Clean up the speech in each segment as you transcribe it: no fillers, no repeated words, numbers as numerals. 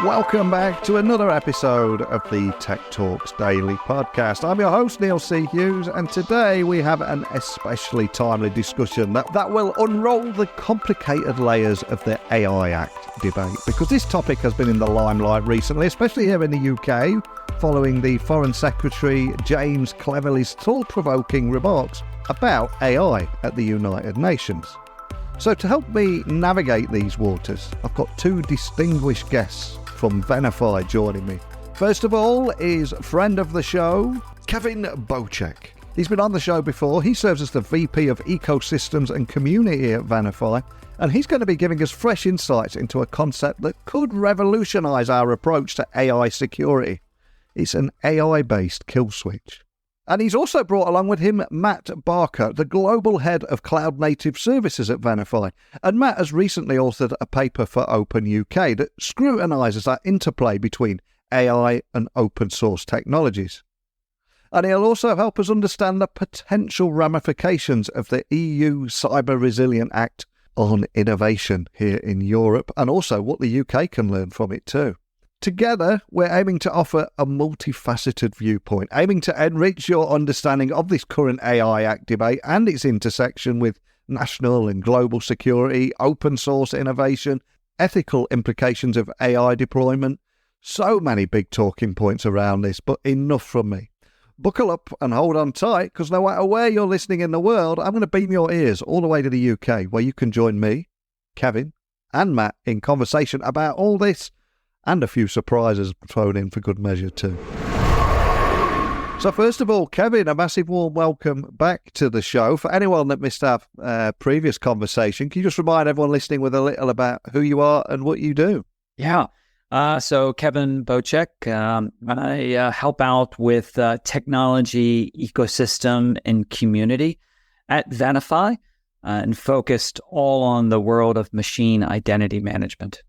Welcome back to another episode of the Tech Talks Daily podcast. I'm your host, Neil C. Hughes, and today we have an especially timely discussion that will unroll the complicated layers of the AI Act debate, because this topic has been in the limelight recently, especially here in the UK, following the Foreign Secretary James Cleverly's thought-provoking remarks about AI at the United Nations. So to help me navigate these waters, I've got two distinguished guests from Venafi joining me. First of all is friend of the show, Kevin Bocek. He's been on the show before. He serves as the VP of Ecosystems and Community at Venafi, and he's going to be giving us fresh insights into a concept that could revolutionise our approach to AI security. It's an AI-based kill switch. And he's also brought along with him Matt Barker, the Global Head of Cloud Native Services at Venafi. And Matt has recently authored a paper for Open UK that scrutinises that interplay between AI and open source technologies. And he'll also help us understand the potential ramifications of the EU Cyber Resilient Act on innovation here in Europe, and also what the UK can learn from it too. Together, we're aiming to offer a multifaceted viewpoint, aiming to enrich your understanding of this current AI Act debate and its intersection with national and global security, open source innovation, ethical implications of AI deployment. So many big talking points around this, but enough from me. Buckle up and hold on tight, because no matter where you're listening in the world, I'm going to beam your ears all the way to the UK, where you can join me, Kevin, and Matt in conversation about all this, and a few surprises thrown in for good measure too. So first of all, Kevin, a massive warm welcome back to the show. For anyone that missed our previous conversation, can you just remind everyone listening with a little about who you are and what you do? Yeah. So Kevin Bocek, I help out with technology, ecosystem, and community at Venafi, and focused all on the world of machine identity management.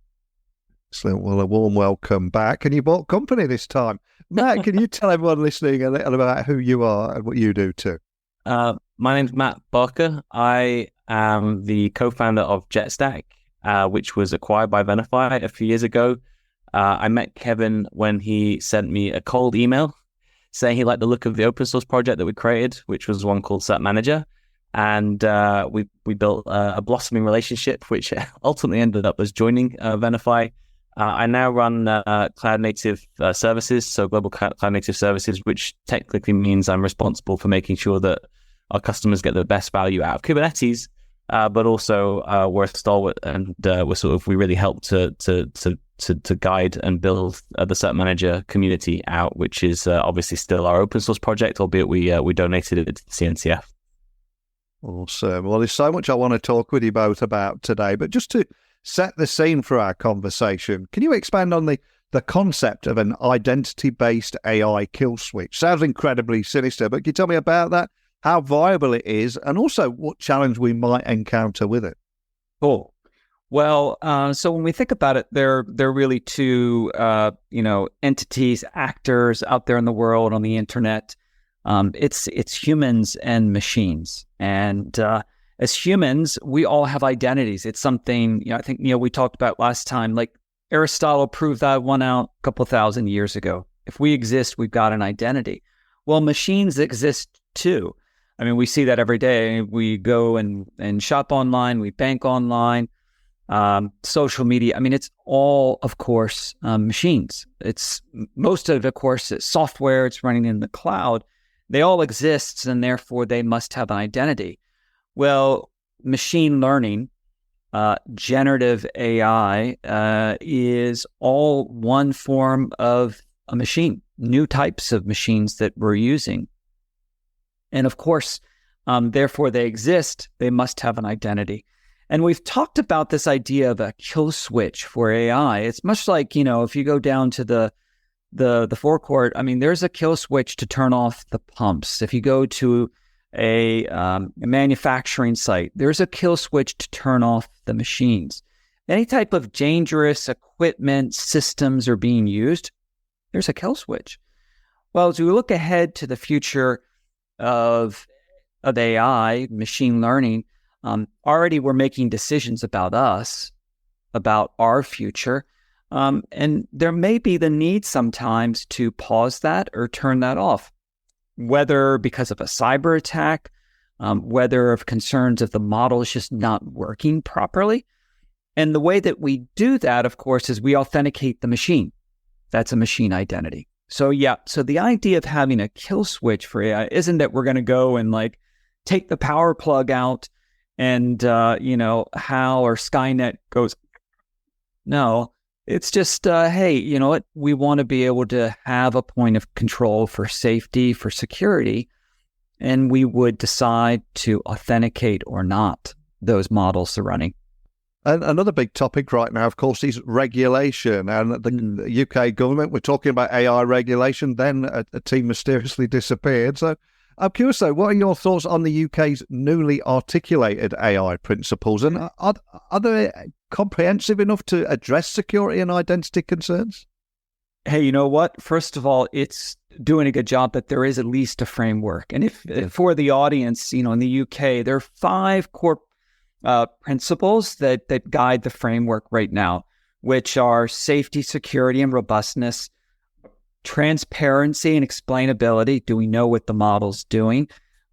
Excellent. Well, a warm welcome back. And you bought company this time. Matt, can you tell everyone listening a little about who you are and what you do too? My name's Matt Barker. I am the co-founder of JetStack, which was acquired by Venafi a few years ago. I met Kevin when he sent me a cold email saying he liked the look of the open source project that we created, which was one called Cert Manager. And we built a blossoming relationship, which ultimately ended up as joining Venafi. I now run cloud native services, so global cloud native services, which technically means I'm responsible for making sure that our customers get the best value out of Kubernetes, but also we're a stalwart, and we really help to guide and build the Cert Manager community out, which is obviously still our open source project, albeit we donated it to the CNCF. Awesome. Well, there's so much I want to talk with you both about today, but just to set the scene for our conversation, can you expand on the concept of an identity-based AI kill switch? Sounds incredibly sinister, but can you tell me about that, how viable it is, and also what challenge we might encounter with it? Cool. Well, so when we think about it, there are really two, entities, actors out there in the world on the internet. It's humans and machines, and as humans, we all have identities. It's something, I think, we talked about last time, like Aristotle proved that one out a couple thousand years ago. If we exist, we've got an identity. Well, machines exist too. I mean, we see that every day. We go and shop online, we bank online, social media. I mean, it's all, of course, machines. It's most of it, of course, it's software. It's running in the cloud. They all exist, and therefore they must have an identity. Well, machine learning, generative AI, is all one form of a machine, new types of machines that we're using. And of course, therefore they exist, they must have an identity. And we've talked about this idea of a kill switch for AI. It's much like, if you go down to the forecourt, I mean, there's a kill switch to turn off the pumps. If you go to a manufacturing site, there's a kill switch to turn off the machines. Any type of dangerous equipment, systems are being used, there's a kill switch. Well, as we look ahead to the future of AI, machine learning, already we're making decisions about us, about our future. And there may be the need sometimes to pause that or turn that off, whether because of a cyber attack, whether of concerns if the model is just not working properly. And the way that we do that, of course, is we authenticate the machine. That's a machine identity. So the idea of having a kill switch for AI isn't that we're going to go and like take the power plug out and, HAL or Skynet goes, no, it's just, hey, you know what? We want to be able to have a point of control for safety, for security, and we would decide to authenticate or not those models they're running. And another big topic right now, of course, is regulation. And the UK government, we're talking about AI regulation, then a team mysteriously disappeared. So I'm curious, though, what are your thoughts on the UK's newly articulated AI principles? And are they comprehensive enough to address security and identity concerns? Hey, you know what? First of all, it's doing a good job that there is at least a framework. And if for the audience, in the UK, there are 5 core principles that guide the framework right now, which are safety, security, and robustness, transparency and explainability. Do we know what the model's doing?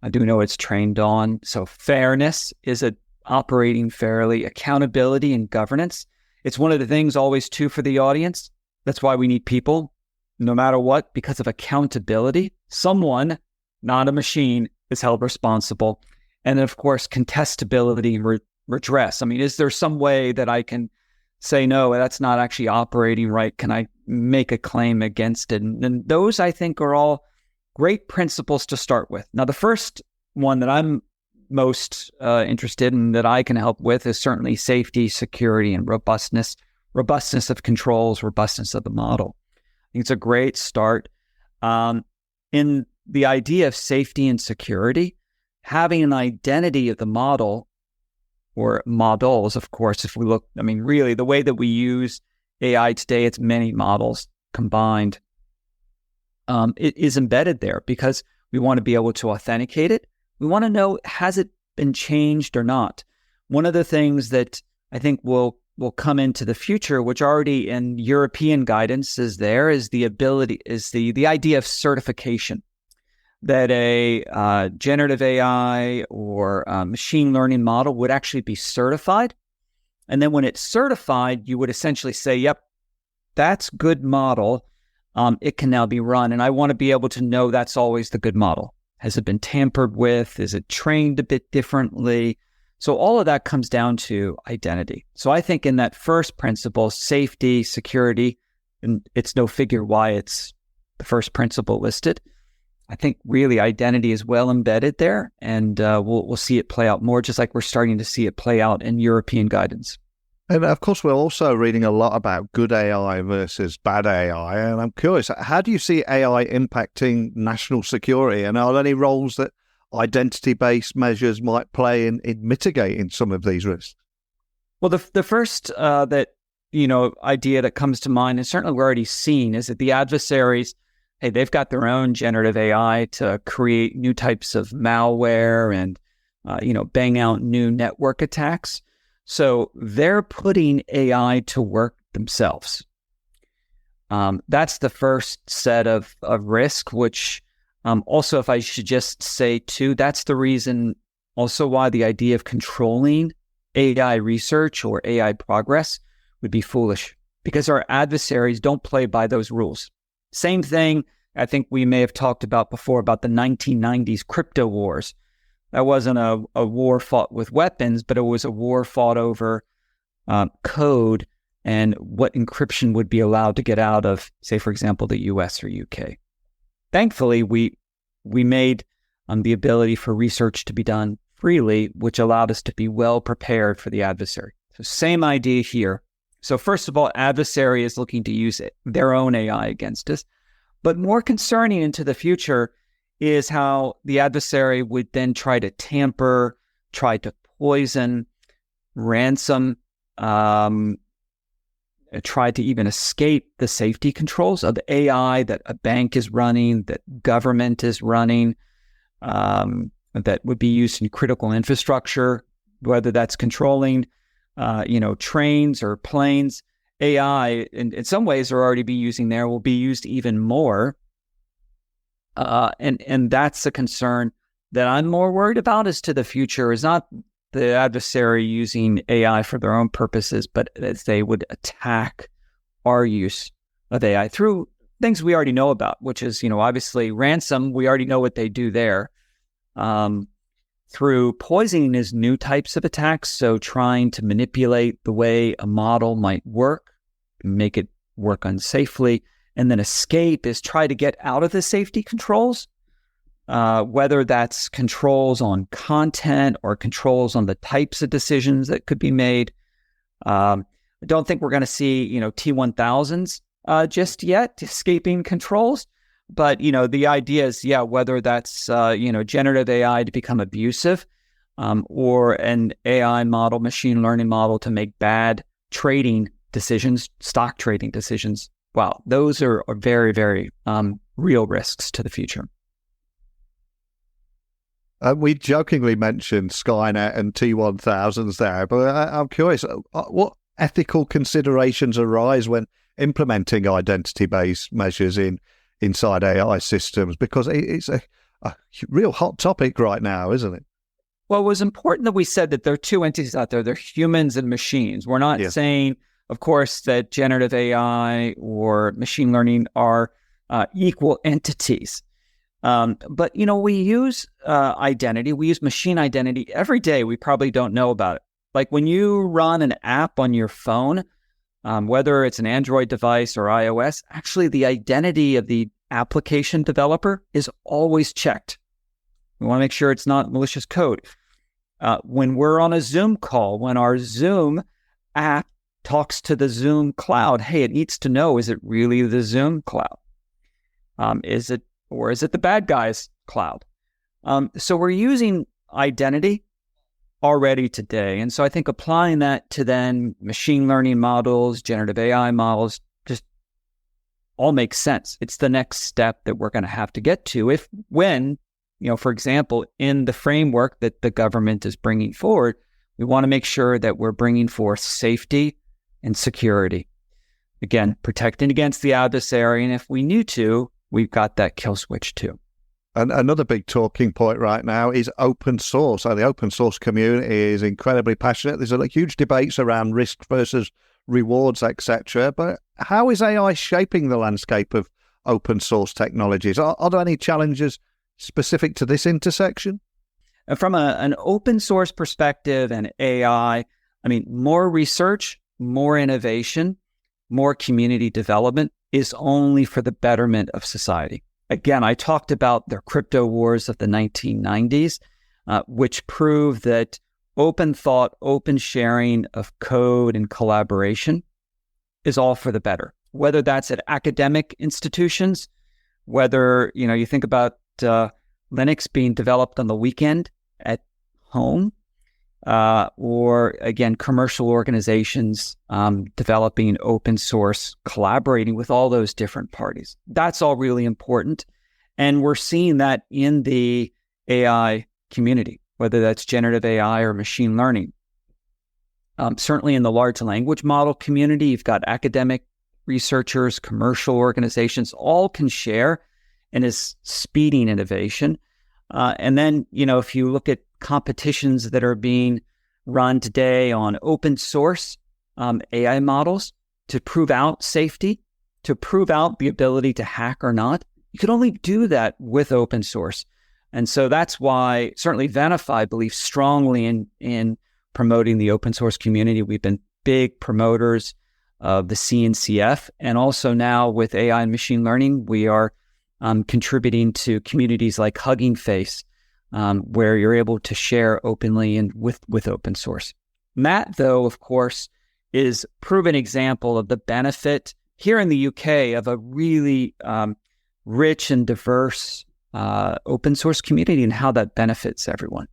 Do we know what it's trained on? So fairness, is it operating fairly? Accountability and governance. It's one of the things always too for the audience. That's why we need people, no matter what, because of accountability. Someone, not a machine, is held responsible. And then, of course, contestability and redress. I mean, is there some way that I can say, no, that's not actually operating right? Can I make a claim against it? And those, I think, are all great principles to start with. Now, the first one that I'm most interested in that I can help with is certainly safety, security, and robustness. Robustness of controls, robustness of the model. I think it's a great start. In the idea of safety and security, having an identity of the model, or models, of course, if we look, really the way that we use AI today, it's many models combined. It is embedded there because we want to be able to authenticate it. We want to know, has it been changed or not? One of the things that I think will come into the future, which already in European guidance is the idea of certification, that a generative AI or a machine learning model would actually be certified. And then when it's certified, you would essentially say, yep, that's good model. It can now be run. And I want to be able to know that's always the good model. Has it been tampered with? Is it trained a bit differently? So all of that comes down to identity. So I think in that first principle, safety, security, and it's no figure why it's the first principle listed. I think really identity is well embedded there, and we'll see it play out more, just like we're starting to see it play out in European guidance. And of course, we're also reading a lot about good AI versus bad AI. And I'm curious, how do you see AI impacting national security? And are there any roles that identity-based measures might play in mitigating some of these risks? Well, the first idea that comes to mind, and certainly we're already seeing, is that the adversaries, hey, they've got their own generative AI to create new types of malware and bang out new network attacks. So they're putting AI to work themselves. That's the first set of risk, which also, if I should just say too, that's the reason also why the idea of controlling AI research or AI progress would be foolish, because our adversaries don't play by those rules. Same thing, I think we may have talked about before about the 1990s crypto wars. That wasn't a war fought with weapons, but it was a war fought over code and what encryption would be allowed to get out of, say, for example, the US or UK. Thankfully, we made the ability for research to be done freely, which allowed us to be well prepared for the adversary. So same idea here. So first of all, adversary is looking to use their own AI against us. But more concerning into the future is how the adversary would then try to tamper, try to poison, ransom, try to even escape the safety controls of the AI that a bank is running, that government is running, that would be used in critical infrastructure, whether that's controlling, trains or planes. AI, in some ways, are already be using there, will be used even more. And that's a concern that I'm more worried about as to the future, is not the adversary using AI for their own purposes, but as they would attack our use of AI through things we already know about, which is, obviously ransom. We already know what they do there. Through poisoning is new types of attacks. So trying to manipulate the way a model might work, make it work unsafely, and then escape is try to get out of the safety controls, whether that's controls on content or controls on the types of decisions that could be made. I don't think we're going to see, T1000s just yet escaping controls. But, the idea is, whether that's, generative AI to become abusive or an AI model, machine learning model to make bad trading decisions, stock trading decisions. Wow, those are very, very real risks to the future. We jokingly mentioned Skynet and T1000s there, but I'm curious, what ethical considerations arise when implementing identity-based measures inside AI systems? Because it's a real hot topic right now, isn't it? Well, it was important that we said that there are two entities out there. They're humans and machines. We're not saying, of course, that generative AI or machine learning are equal entities. But, we use identity. We use machine identity every day. We probably don't know about it. Like when you run an app on your phone, whether it's an Android device or iOS, actually the identity of the application developer is always checked. We want to make sure it's not malicious code. When we're on a Zoom call, when our Zoom app talks to the Zoom cloud, hey, it needs to know, is it really the Zoom cloud? Is it the bad guy's cloud? So we're using identity already today. And so I think applying that to then machine learning models, generative AI models, just all makes sense. It's the next step that we're going to have to get to when, for example, in the framework that the government is bringing forward, we want to make sure that we're bringing forth safety and security. Again, protecting against the adversary. And if we need to, we've got that kill switch too. And another big talking point right now is open source. So the open source community is incredibly passionate. There's a huge debates around risk versus rewards, etc. But how is AI shaping the landscape of open source technologies? Are there any challenges specific to this intersection? From an open source perspective and AI, more research, more innovation, more community development is only for the betterment of society. Again, I talked about the crypto wars of the 1990s, which prove that open thought, open sharing of code and collaboration is all for the better. Whether that's at academic institutions, whether you think about Linux being developed on the weekend at home, or again, commercial organizations developing open source, collaborating with all those different parties. That's all really important. And we're seeing that in the AI community, whether that's generative AI or machine learning. Certainly in the large language model community, you've got academic researchers, commercial organizations, all can share and is speeding innovation. And then, if you look at competitions that are being run today on open source AI models to prove out safety, to prove out the ability to hack or not, you can only do that with open source. And so that's why certainly Venafi believes strongly in promoting the open source community. We've been big promoters of the CNCF, and also now with AI and machine learning, we are contributing to communities like Hugging Face, where you're able to share openly and with open source. Matt, though, of course, is a proven example of the benefit here in the UK of a really rich and diverse open source community and how that benefits everyone.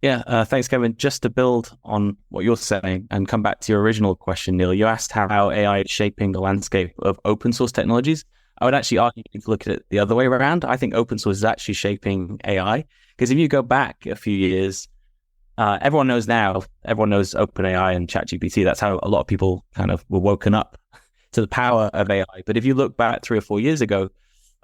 Yeah, thanks, Kevin. Just to build on what you're saying and come back to your original question, Neil, you asked how AI is shaping the landscape of open source technologies. I would actually argue you can look at it the other way around. I think open source is actually shaping AI, because if you go back a few years, everyone knows OpenAI and ChatGPT. That's how a lot of people kind of were woken up to the power of AI. But if you look back 3 or 4 years ago,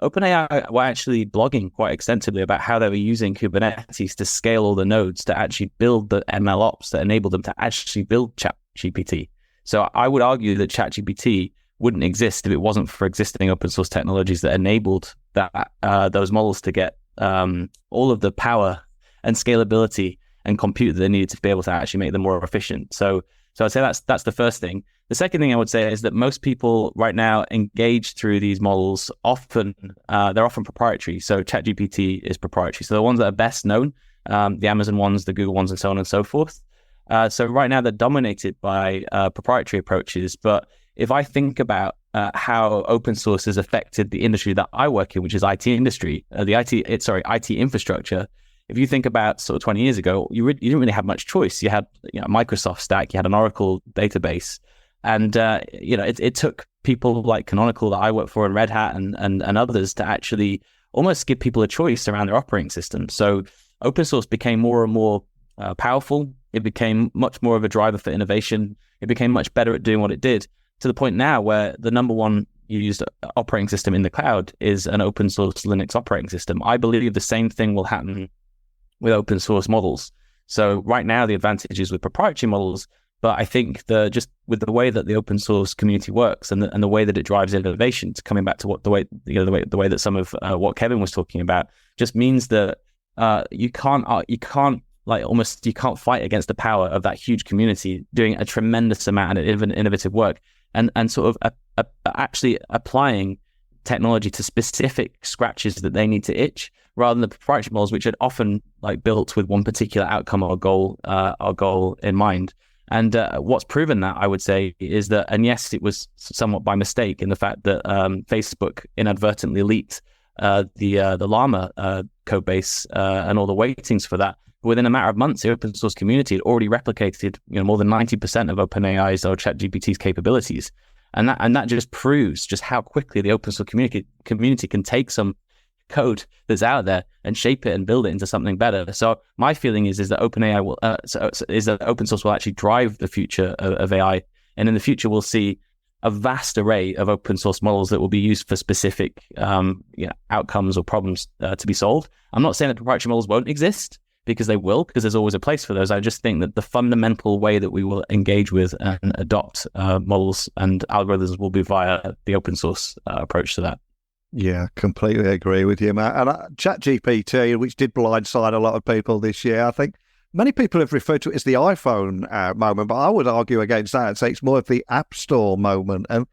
OpenAI were actually blogging quite extensively about how they were using Kubernetes to scale all the nodes to actually build the ML ops that enabled them to actually build ChatGPT. So I would argue that ChatGPT wouldn't exist if it wasn't for existing open source technologies that enabled that those models to get all of the power and scalability and compute that they needed to be able to actually make them more efficient. So I'd say that's the first thing. The second thing I would say is that most people right now engage through these models they're often proprietary. So ChatGPT is proprietary. So the ones that are best known, the Amazon ones, the Google ones, and so on and so forth. So right now they're dominated by proprietary approaches. But if I think about how open source has affected the industry that I work in, which is IT industry, IT infrastructure. If you think about sort of 20 years ago, you didn't really have much choice. You had Microsoft stack, you had an Oracle database, and it took people like Canonical that I work for and Red Hat and others to actually almost give people a choice around their operating system. So open source became more and more powerful. It became much more of a driver for innovation. It became much better at doing what it did, to the point now where the number one used operating system in the cloud is an open source Linux operating system. I believe the same thing will happen with open source models. So right now the advantage is with proprietary models, but I think just with the way that the open source community works and the way that it drives innovation, coming back to the way that some of what Kevin was talking about, just means that you can't fight against the power of that huge community doing a tremendous amount of innovative work and sort of actually applying technology to specific scratches that they need to itch, rather than the proprietary models, which are often built with one particular outcome or goal in mind. And what's proven that, I would say, is that, and yes, it was somewhat by mistake in the fact that Facebook inadvertently leaked the Llama code base and all the weightings for that. Within a matter of months, the open source community had already replicated more than 90% of OpenAI's or ChatGPT's capabilities. And that just proves just how quickly the open source community can take some code that's out there and shape it and build it into something better. So my feeling is that OpenAI will is that open source will actually drive the future of AI, and in the future we'll see a vast array of open source models that will be used for specific outcomes or problems to be solved. I'm not saying that proprietary models won't exist, because they will, because there's always a place for those. I just think that the fundamental way that we will engage with and adopt models and algorithms will be via the open source approach to that. Yeah, completely agree with you, Matt. And ChatGPT, which did blindside a lot of people this year, I think many people have referred to it as the iPhone moment, but I would argue against that and say it's more of the App Store moment. And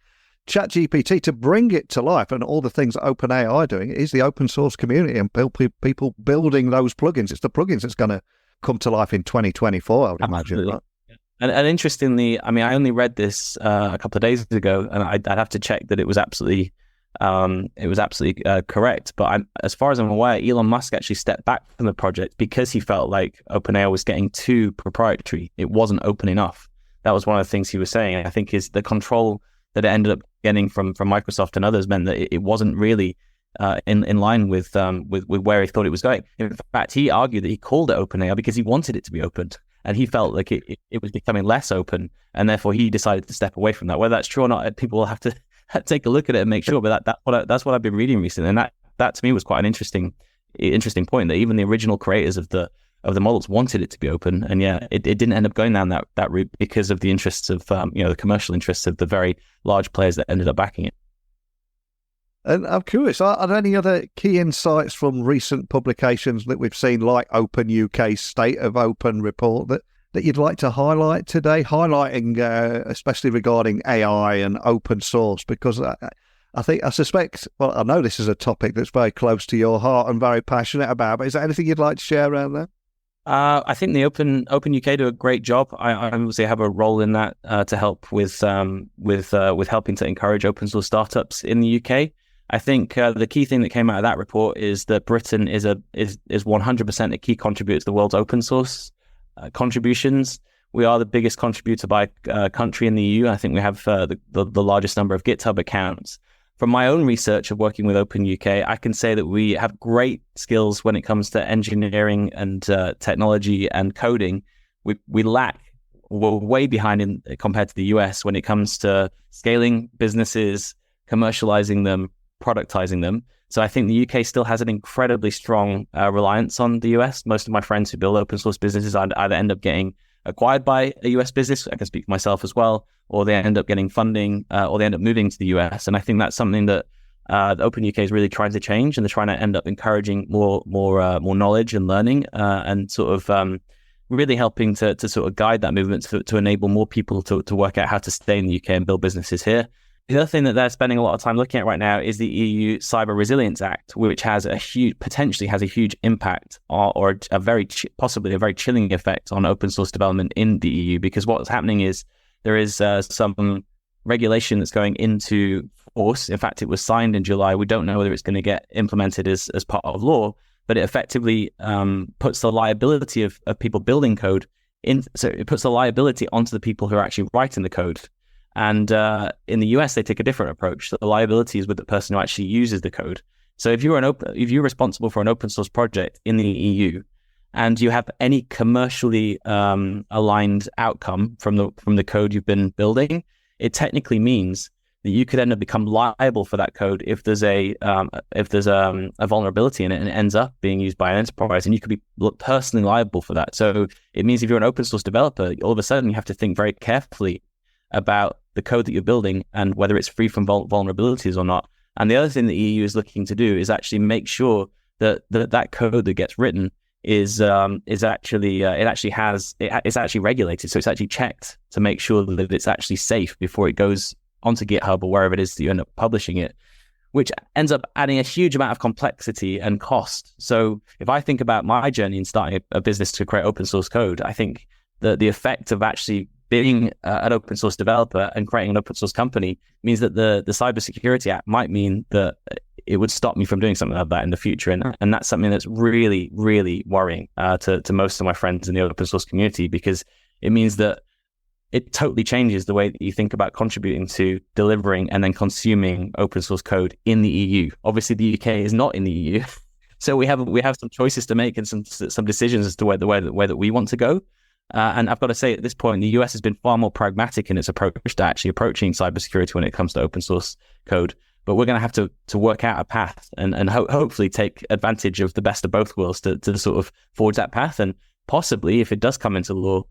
ChatGPT, to bring it to life and all the things that OpenAI are doing, is the open source community and people building those plugins. It's the plugins that's going to come to life in 2024, I would imagine. Right? And interestingly, I mean, I only read this a couple of days ago, and I'd have to check that it was absolutely correct. But as far as I'm aware, Elon Musk actually stepped back from the project because he felt like OpenAI was getting too proprietary. It wasn't open enough. That was one of the things he was saying. I think is the control that it ended up getting from Microsoft and others meant that it wasn't really in line with where he thought it was going. In fact, he argued that he called it OpenAI because he wanted it to be opened, and he felt like it was becoming less open, and therefore he decided to step away from that. Whether that's true or not, people will have to take a look at it and make sure. But that's what I've been reading recently, and that to me was quite an interesting point, that even the original creators of the models wanted it to be open, and it didn't end up going down that route because of the interests of the commercial interests of the very large players that ended up backing it. And I'm curious, are there any other key insights from recent publications that we've seen, like Open UK's State of Open report, that you'd like to highlight today, highlighting especially regarding AI and open source? Because I suspect, well, I know this is a topic that's very close to your heart and very passionate about, but is there anything you'd like to share around that? I think the Open UK do a great job. I obviously have a role in that to help with helping to encourage open source startups in the UK. I think the key thing that came out of that report is that Britain is 100% a key contributor to the world's open source contributions. We are the biggest contributor by country in the EU. I think we have the largest number of GitHub accounts. From my own research of working with Open UK, I can say that we have great skills when it comes to engineering and technology and coding. we're way behind compared to the US when it comes to scaling businesses, commercializing them, productizing them. So I think the UK still has an incredibly strong reliance on the US. Most of my friends who build open source businesses either end up getting acquired by a US business, I can speak for myself as well, or they end up getting funding, or they end up moving to the US. And I think that's something that the Open UK is really trying to change, and they're trying to end up encouraging more knowledge and learning, and sort of really helping to sort of guide that movement to enable more people to work out how to stay in the UK and build businesses here. The other thing that they're spending a lot of time looking at right now is the EU Cyber Resilience Act, which has potentially has a huge impact or possibly a very chilling effect on open source development in the EU, because what's happening is there is some regulation that's going into force. In fact, it was signed in July. We don't know whether it's going to get implemented as part of law, but it effectively puts the liability of people building code so it puts the liability onto the people who are actually writing the code. And in the US, they take a different approach. So the liability is with the person who actually uses the code. So if you're responsible for an open source project in the EU, and you have any commercially aligned outcome from the code you've been building, it technically means that you could end up become liable for that code if there's a vulnerability in it and it ends up being used by an enterprise, and you could be personally liable for that. So it means if you're an open source developer, all of a sudden you have to think very carefully about the code that you're building and whether it's free from vulnerabilities or not. And the other thing the EU is looking to do is actually make sure that code that gets written is actually regulated. So it's actually checked to make sure that it's actually safe before it goes onto GitHub or wherever it is that you end up publishing it, which ends up adding a huge amount of complexity and cost. So if I think about my journey in starting a business to create open source code, I think that the effect of actually being an open source developer and creating an open source company means that the Cybersecurity Act might mean that it would stop me from doing something like that in the future. And that's something that's really, really worrying to most of my friends in the open source community, because it means that it totally changes the way that you think about contributing to delivering and then consuming open source code in the EU. Obviously, the UK is not in the EU. So we have some choices to make and some decisions as to where that we want to go. And I've got to say, at this point, the US has been far more pragmatic in its approach to actually approaching cybersecurity when it comes to open source code. But we're going to have to work out a path and hopefully take advantage of the best of both worlds to sort of forge that path. And possibly, if it does come into law,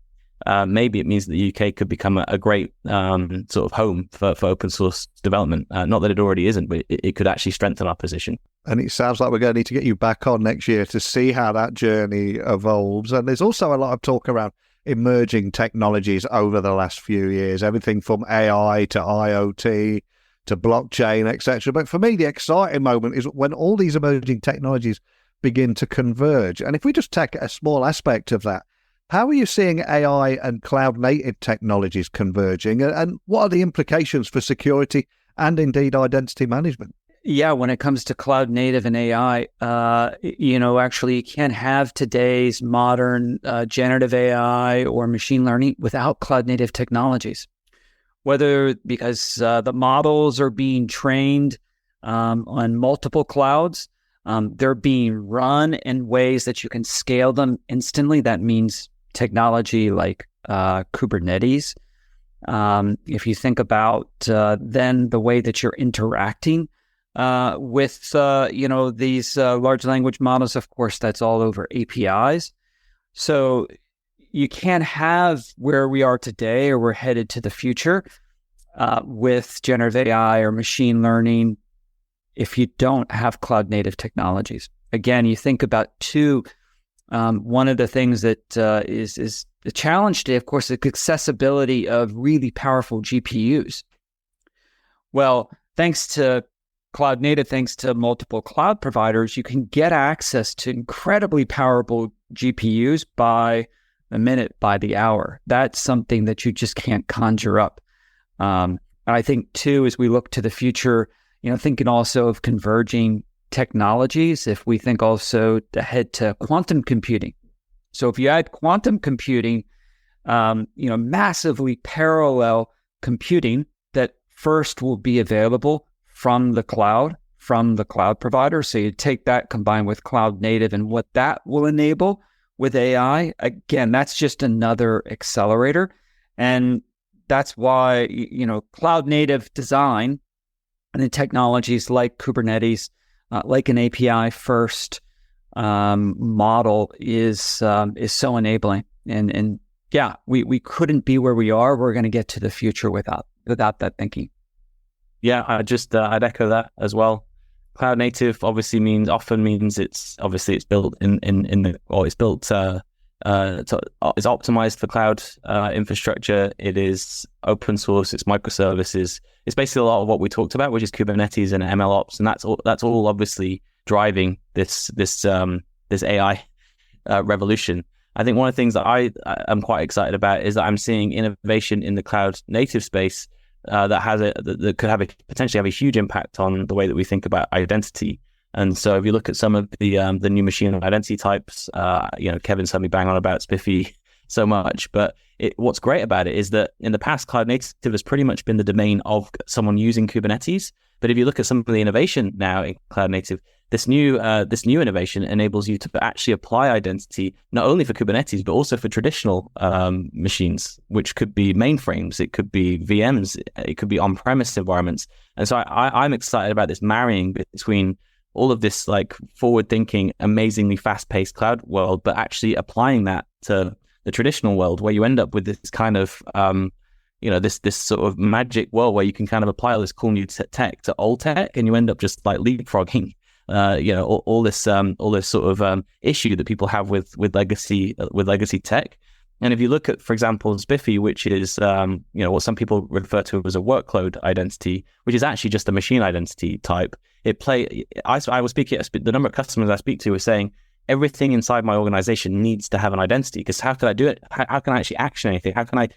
maybe it means that the UK could become a great sort of home for open source development. Not that it already isn't, but it could actually strengthen our position. And it sounds like we're going to need to get you back on next year to see how that journey evolves. And there's also a lot of talk around emerging technologies over the last few years, everything from AI to IoT to blockchain, etc. But for me, the exciting moment is when all these emerging technologies begin to converge. And if we just take a small aspect of that, how are you seeing AI and cloud-native technologies converging? And what are the implications for security and indeed identity management? Yeah, when it comes to cloud native and AI, actually you can't have today's modern generative AI or machine learning without cloud native technologies. Whether because the models are being trained on multiple clouds, they're being run in ways that you can scale them instantly. That means technology like Kubernetes. If you think about then the way that you're interacting with these large language models, of course, that's all over APIs. So you can't have where we are today, or we're headed to the future with generative AI or machine learning if you don't have cloud native technologies. Again, you think about one of the things that is the challenge today, of course, is accessibility of really powerful GPUs. Well, thanks to cloud native, thanks to multiple cloud providers, you can get access to incredibly powerful GPUs by the minute, by the hour. That's something that you just can't conjure up. And I think too, as we look to the future, thinking also of converging technologies, if we think also ahead to quantum computing. So if you add quantum computing, massively parallel computing that first will be available from the cloud provider. So you take that combined with cloud native, and what that will enable with AI, again, that's just another accelerator. And that's why, cloud native design and the technologies like Kubernetes, like an API first model is so enabling. And yeah, we couldn't be where we are. We're going to get to the future without that thinking. Yeah, I'd echo that as well. Cloud native often means it's built it's optimized for cloud infrastructure. It is open source. It's microservices. It's basically a lot of what we talked about, which is Kubernetes and ML ops, and that's all obviously driving this AI revolution. I think one of the things that I'm quite excited about is that I'm seeing innovation in the cloud native space that could potentially have a huge impact on the way that we think about identity. And so if you look at some of the new machine identity types, Kevin's heard me bang on about Spiffy so much, but what's great about it is that in the past, cloud native has pretty much been the domain of someone using Kubernetes. But if you look at some of the innovation now in cloud native, this new innovation enables you to actually apply identity not only for Kubernetes but also for traditional machines, which could be mainframes, it could be VMs, it could be on-premise environments. And so I'm excited about this marrying between all of this like forward-thinking, amazingly fast-paced cloud world, but actually applying that to the traditional world, where you end up with this kind of this sort of magic world where you can kind of apply all this cool new tech to old tech, and you end up just like leapfrogging all this sort of issue that people have with legacy tech. And if you look at, for example, Spiffy, which is what some people refer to as a workload identity, which is actually just a machine identity type. I was speaking, the number of customers I speak to are saying everything inside my organization needs to have an identity, because how can I do it? How can I actually action anything? How can I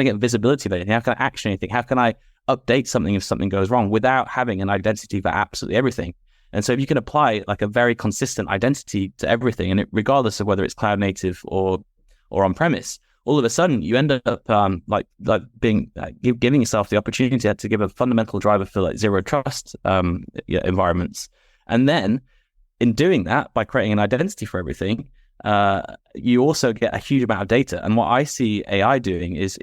get visibility of anything? How can I action anything? How can I update something if something goes wrong without having an identity for absolutely everything? And so if you can apply like a very consistent identity to everything, and regardless of whether it's cloud native or on-premise, all of a sudden you end up giving yourself the opportunity to give a fundamental driver for like zero trust environments. And then in doing that, by creating an identity for everything, you also get a huge amount of data. And what I see AI doing is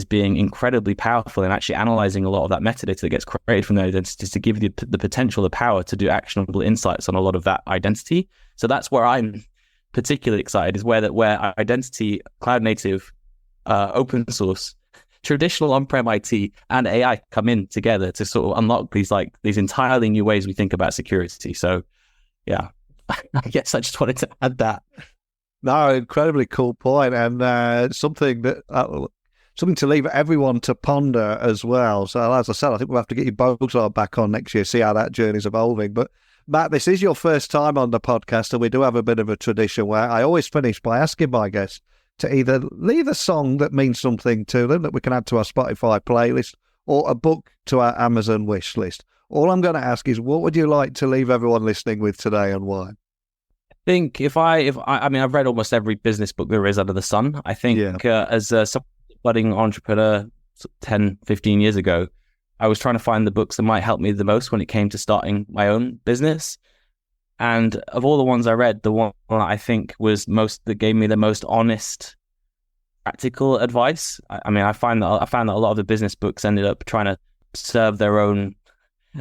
being incredibly powerful in actually analyzing a lot of that metadata that gets created from the identities to give you the potential, the power to do actionable insights on a lot of that identity. So that's where I'm particularly excited, is where identity, cloud native, open source, traditional on-prem IT, and AI come in together to sort of unlock these entirely new ways we think about security. So yeah, I guess I just wanted to add that. No, incredibly cool point, and something to leave everyone to ponder as well. So as I said, I think we'll have to get you both back on next year, see how that journey's evolving. But Matt, this is your first time on the podcast, and we do have a bit of a tradition where I always finish by asking my guests to either leave a song that means something to them that we can add to our Spotify playlist, or a book to our Amazon wish list. All I'm going to ask is, what would you like to leave everyone listening with today, and why? I think I've read almost every business book there is under the sun. I think as a budding entrepreneur 10, 15 years ago, I was trying to find the books that might help me the most when it came to starting my own business. And of all the ones I read, the one I think that gave me the most honest, practical advice. I found that a lot of the business books ended up trying to serve their own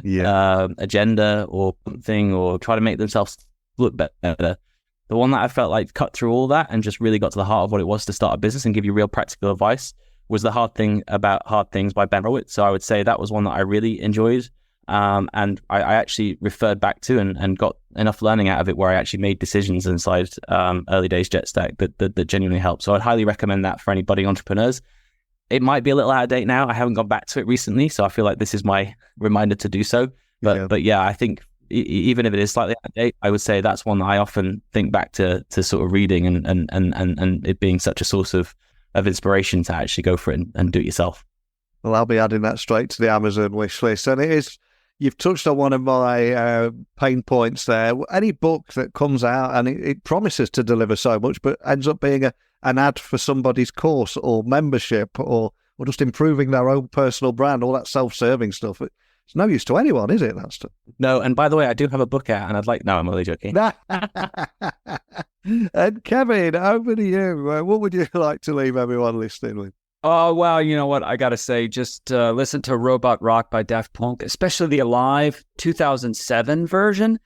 agenda or thing, or try to make themselves look better. The one that I felt like cut through all that and just really got to the heart of what it was to start a business and give you real practical advice was The Hard Thing About Hard Things by Ben Horowitz. So I would say that was one that I really enjoyed. And I actually referred back to and got enough learning out of it where I actually made decisions inside early days JetStack that genuinely helped. So I'd highly recommend that for any budding entrepreneurs. It might be a little out of date now. I haven't gone back to it recently, so I feel like this is my reminder to do so. But yeah, I think even if it is slightly out of date, I would say that's one that I often think back to sort of reading and it being such a source of inspiration to actually go for it and do it yourself. Well, I'll be adding that straight to the Amazon wish list. And you've touched on one of my pain points there. Any book that comes out and it promises to deliver so much, but ends up being an ad for somebody's course or membership or just improving their own personal brand, all that self-serving stuff. It's no use to anyone, is it? That stuff. No, and by the way, I do have a book out, and no, I'm only joking. And Kevin, over to you. What would you like to leave everyone listening with? Oh, well, you know what? I got to say, just listen to Robot Rock by Daft Punk, especially the Alive 2007 version.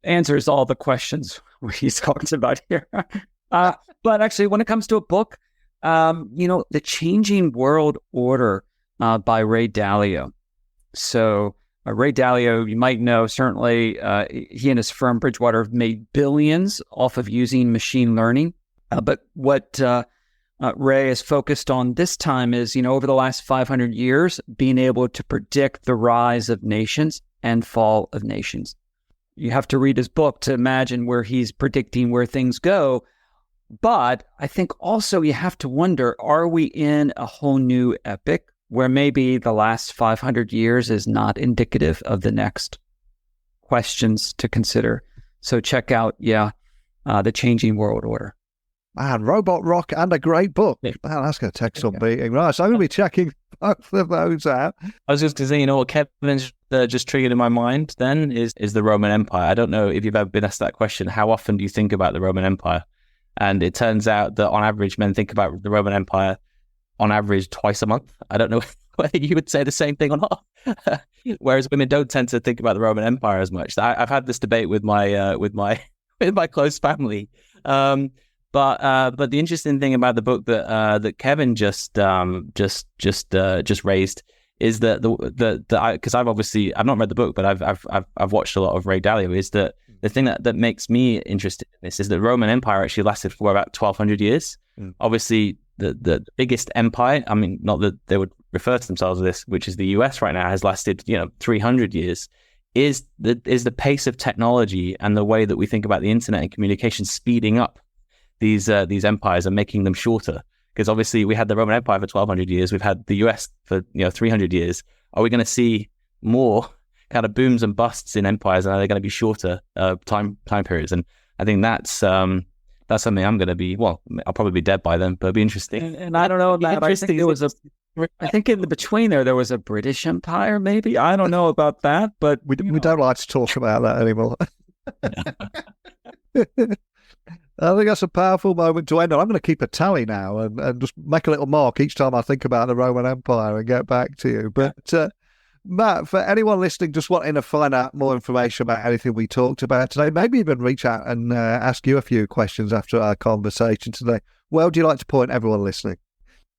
Answers all the questions he's talking about here. But actually, when it comes to a book, The Changing World Order by Ray Dalio. So Ray Dalio, you might know, certainly he and his firm Bridgewater have made billions off of using machine learning. But what Ray is focused on this time is, over the last 500 years, being able to predict the rise of nations and fall of nations. You have to read his book to imagine where he's predicting where things go. But I think also you have to wonder, are we in a whole new epoch where maybe the last 500 years is not indicative of the next questions to consider? So check out, The Changing World Order. Man, Robot Rock and a great book. Man, that's going to take some beating. Right, so I'm going to be checking both of those out. I was just going to say, what Kevin's just triggered in my mind then is the Roman Empire. I don't know if you've ever been asked that question. How often do you think about the Roman Empire? And it turns out that on average, men think about the Roman Empire on average twice a month. I don't know whether you would say the same thing or not. Whereas women don't tend to think about the Roman Empire as much. I've had this debate with my with my close family. But the interesting thing about the book that Kevin just raised is that because I've not read the book, but I've watched a lot of Ray Dalio. Is that the thing that makes me interested in this is that the Roman Empire actually lasted for about 1,200 years. Obviously, the biggest empire, I mean, not that they would refer to themselves as this, which is the US right now, has lasted 300 years. Is the pace of technology and the way that we think about the internet and communication speeding up these empires and making them shorter? Because obviously we had the Roman Empire for 1,200 years, we've had the US for 300 years. Are we going to see more kind of booms and busts in empires, and are they going to be shorter time periods? And I think that's something I'm going to be. Well, I'll probably be dead by then, but it'll be interesting. And I don't know, Matt. I think there was I think in the between there was a British Empire. Maybe I don't know about that, but we don't like to talk about that anymore. I think that's a powerful moment to end on. I'm going to keep a tally now and just make a little mark each time I think about the Roman Empire and get back to you. But Matt, for anyone listening just wanting to find out more information about anything we talked about today, maybe even reach out and ask you a few questions after our conversation today, where would you like to point everyone listening?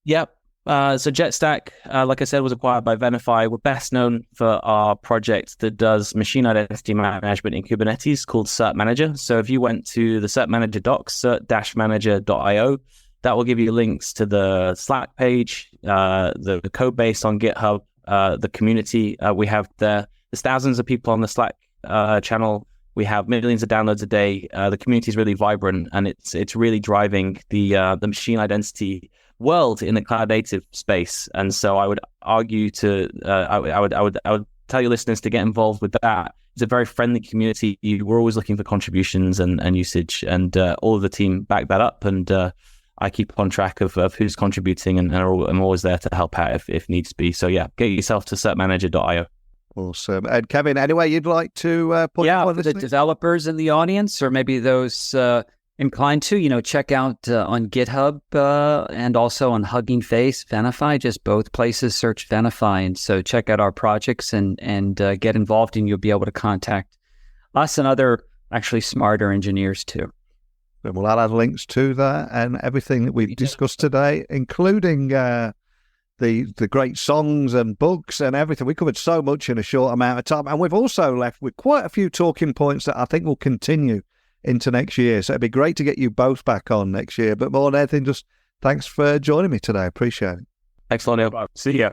Yep. So JetStack, like I said, was acquired by Venafi. We're best known for our project that does machine identity management in Kubernetes called Cert Manager. So if you went to the Cert Manager docs, cert-manager.io, that will give you links to the Slack page, the code base on GitHub, the community we have there. There's thousands of people on the Slack channel. We have millions of downloads a day. The community is really vibrant, and it's really driving the machine identity world in the cloud native space. And so I would argue I would tell your listeners to get involved with that. It's a very friendly community. We're always looking for contributions and usage, and all of the team back that up. And I keep on track of who's contributing, and I'm always there to help out if needs be. So yeah, get yourself to certmanager.io. Awesome. And Kevin, anyway, you'd like to put for the developers in the audience, or maybe those inclined to, check out on GitHub and also on Hugging Face, Venafi, just both places, search Venafi. And so check out our projects and get involved, and you'll be able to contact us and other actually smarter engineers too. And we'll add links to that and everything that we've discussed today, including the great songs and books and everything. We covered so much in a short amount of time. And we've also left with quite a few talking points that I think will continue into next year. So it'd be great to get you both back on next year. But more than anything, just thanks for joining me today. Appreciate it. Thanks, Lonnie. See ya.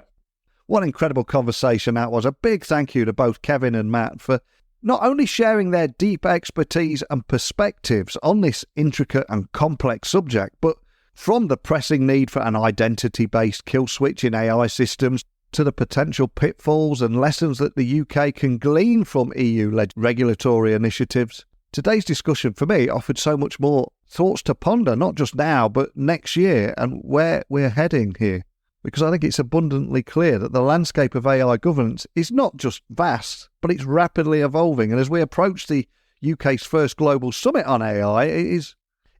What an incredible conversation that was. A big thank you to both Kevin and Matt for not only sharing their deep expertise and perspectives on this intricate and complex subject, but from the pressing need for an identity-based kill switch in AI systems to the potential pitfalls and lessons that the UK can glean from EU-led regulatory initiatives. Today's discussion for me offered so much more thoughts to ponder, not just now, but next year and where we're heading here. Because I think it's abundantly clear that the landscape of AI governance is not just vast, but it's rapidly evolving. And as we approach the UK's first global summit on AI,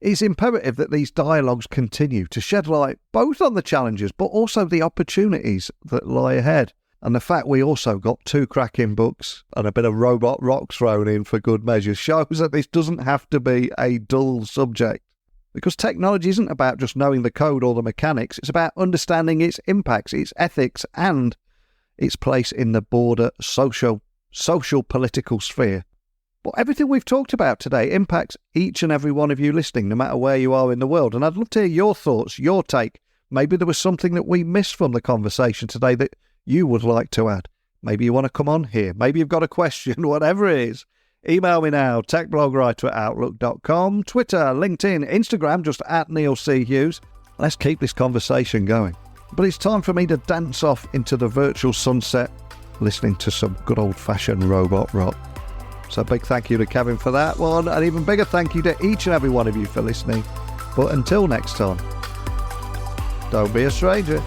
It's imperative that these dialogues continue to shed light both on the challenges but also the opportunities that lie ahead. And the fact we also got 2 cracking books and a bit of robot rock thrown in for good measure shows that this doesn't have to be a dull subject. Because technology isn't about just knowing the code or the mechanics, it's about understanding its impacts, its ethics, and its place in the broader social political sphere. But everything we've talked about today impacts each and every one of you listening, no matter where you are in the world. And I'd love to hear your thoughts, your take. Maybe there was something that we missed from the conversation today that you would like to add. Maybe you want to come on here. Maybe you've got a question, whatever it is. Email me now, techblogwriter@outlook.com, Twitter, LinkedIn, Instagram, just @NeilCHughes. Let's keep this conversation going. But it's time for me to dance off into the virtual sunset, listening to some good old-fashioned robot rock. So a big thank you to Kevin for that one, and even bigger thank you to each and every one of you for listening. But until next time, don't be a stranger.